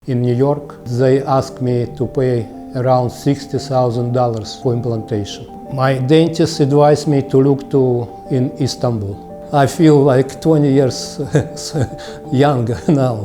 In New York, they asked me to pay around $60,000 for implantation. My dentist advised me to look in Istanbul. I feel like 20 years younger now.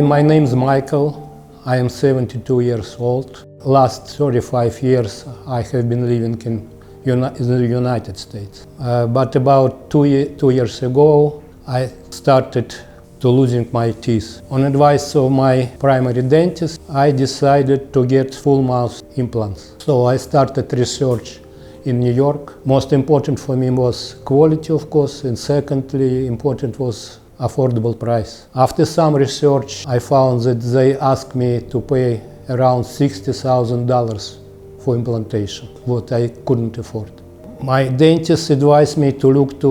My name is Michael. I am 72 years old. Last 35 years I have been living in the United States. But about two years ago I started to losing my teeth. On advice of my primary dentist, I decided to get full mouth implants. So I started research in New York. Most important for me was quality, of course, and secondly important was affordable price. After some research, I found that they asked me to pay around $60,000 for implantation, what I couldn't afford. My dentist advised me to look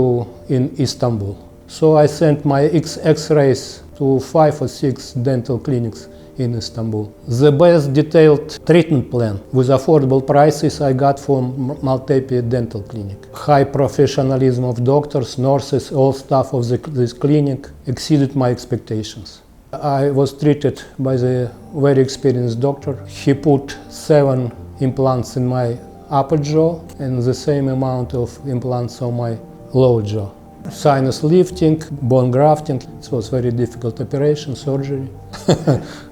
in Istanbul. So I sent my X-rays to 5 or 6 dental clinics in Istanbul. The best detailed treatment plan with affordable prices I got from Maltepe dental clinic. High professionalism of doctors, nurses, all staff of this clinic exceeded my expectations. I was treated by the very experienced doctor. He put 7 implants in my upper jaw and the same amount of implants on my lower jaw. Sinus lifting, bone grafting. It was very difficult operation, surgery.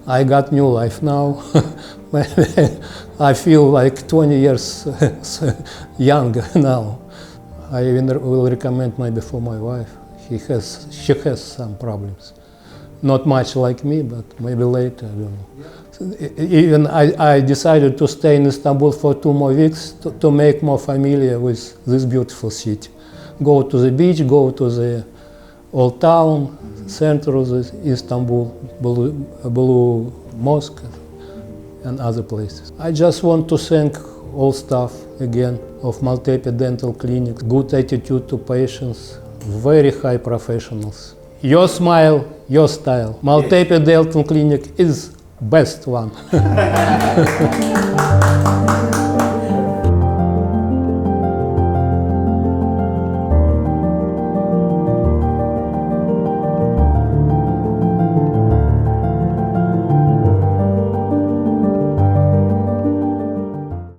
I got new life now. I feel like 20 years younger now. I even will recommend maybe for my wife. She has some problems. Not much like me, but maybe later, I don't know. Even I decided to stay in Istanbul for 2 more weeks to make more familiar with this beautiful city. Go to the beach, go to the old town, center of Istanbul, Blue Mosque, and other places. I just want to thank all staff again of Maltepe Dental Clinic. Good attitude to patients, very high professionals. Your smile, your style. Maltepe Dental Clinic is best one.